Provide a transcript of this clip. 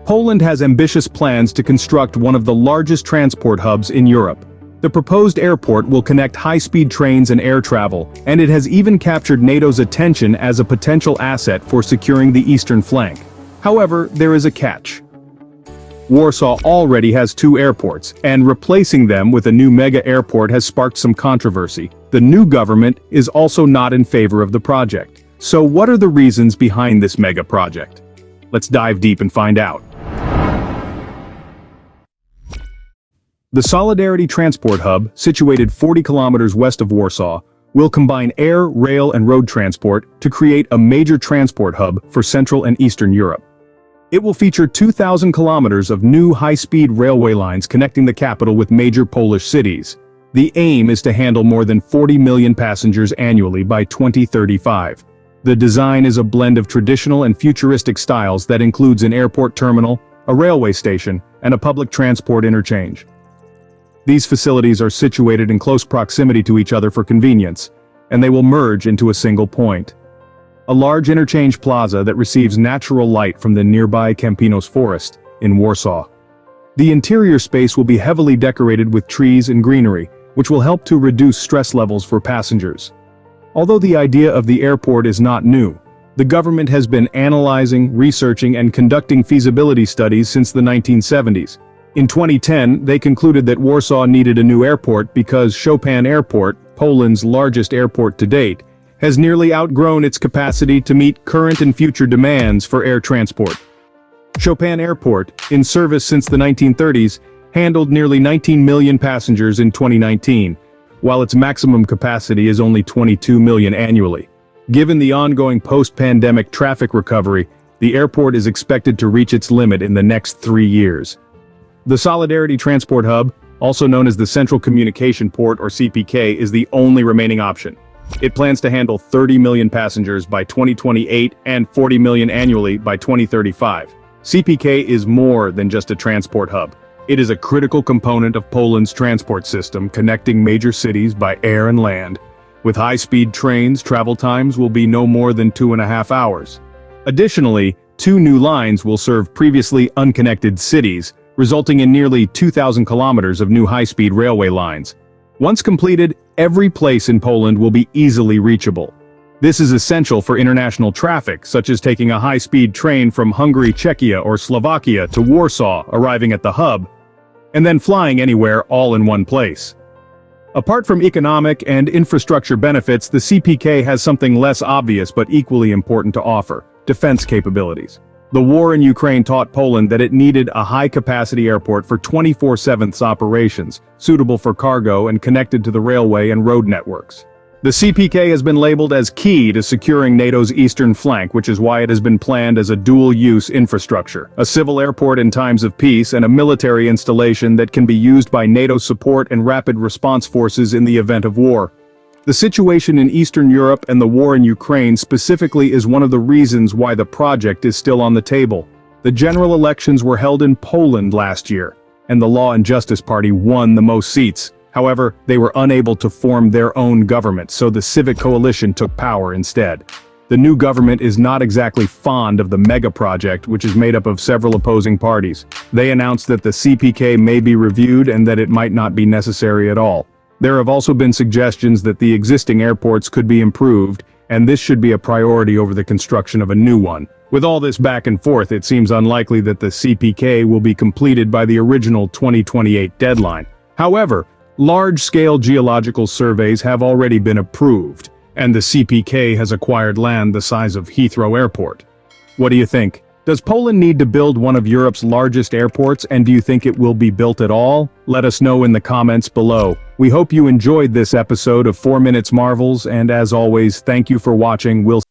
Poland has ambitious plans to construct one of the largest transport hubs in Europe. The proposed airport will connect high-speed trains and air travel, and it has even captured NATO's attention as a potential asset for securing the eastern flank. However, there is a catch. Warsaw already has two airports, and replacing them with a new mega airport has sparked some controversy. The new government is also not in favor of the project. So what are the reasons behind this mega project? Let's dive deep and find out. The Solidarity Transport Hub, situated 40 kilometers west of Warsaw, will combine air, rail, and road transport to create a major transport hub for Central and Eastern Europe. It will feature 2,000 kilometers of new high-speed railway lines connecting the capital with major Polish cities. The aim is to handle more than 40 million passengers annually by 2035. The design is a blend of traditional and futuristic styles that includes an airport terminal, a railway station, and a public transport interchange. These facilities are situated in close proximity to each other for convenience, and they will merge into a single point. A large interchange plaza that receives natural light from the nearby Campinos forest in Warsaw. The interior space will be heavily decorated with trees and greenery, which will help to reduce stress levels for passengers. Although the idea of the airport is not new, the government has been analyzing, researching, and conducting feasibility studies since the 1970s. In 2010, they concluded that Warsaw needed a new airport because Chopin Airport, Poland's largest airport to date, has nearly outgrown its capacity to meet current and future demands for air transport. Chopin Airport, in service since the 1930s, handled nearly 19 million passengers in 2019, while its maximum capacity is only 22 million annually. Given the ongoing post-pandemic traffic recovery, the airport is expected to reach its limit in the next 3 years. The Solidarity Transport Hub, also known as the Central Communication Port or CPK, is the only remaining option. It plans to handle 30 million passengers by 2028 and 40 million annually by 2035. CPK is more than just a transport hub. It is a critical component of Poland's transport system, connecting major cities by air and land. With high-speed trains, travel times will be no more than 2.5 hours. Additionally, 2 new lines will serve previously unconnected cities, resulting in nearly 2,000 kilometers of new high-speed railway lines. Once completed, every place in Poland will be easily reachable. This is essential for international traffic, such as taking a high-speed train from Hungary, Czechia, or Slovakia to Warsaw, arriving at the hub, and then flying anywhere all in one place. Apart from economic and infrastructure benefits, the CPK has something less obvious but equally important to offer: defense capabilities. The war in Ukraine taught Poland that it needed a high-capacity airport for 24/7 operations, suitable for cargo and connected to the railway and road networks. The CPK has been labeled as key to securing NATO's eastern flank, which is why it has been planned as a dual-use infrastructure, a civil airport in times of peace and a military installation that can be used by NATO support and rapid response forces in the event of war. The situation in Eastern Europe and the war in Ukraine specifically is one of the reasons why the project is still on the table. The general elections were held in Poland last year, and the Law and Justice Party won the most seats. However, they were unable to form their own government, so the Civic Coalition took power instead. The new government is not exactly fond of the mega project, which is made up of several opposing parties. They announced that the CPK may be reviewed and that it might not be necessary at all. There have also been suggestions that the existing airports could be improved, and this should be a priority over the construction of a new one. With all this back and forth, it seems unlikely that the CPK will be completed by the original 2028 deadline. However, large-scale geological surveys have already been approved, and the CPK has acquired land the size of Heathrow Airport. What do you think? Does Poland need to build one of Europe's largest airports, and do you think it will be built at all? Let us know in the comments below. We hope you enjoyed this episode of 4 Minutes Marvels, and as always, thank you for watching. We'll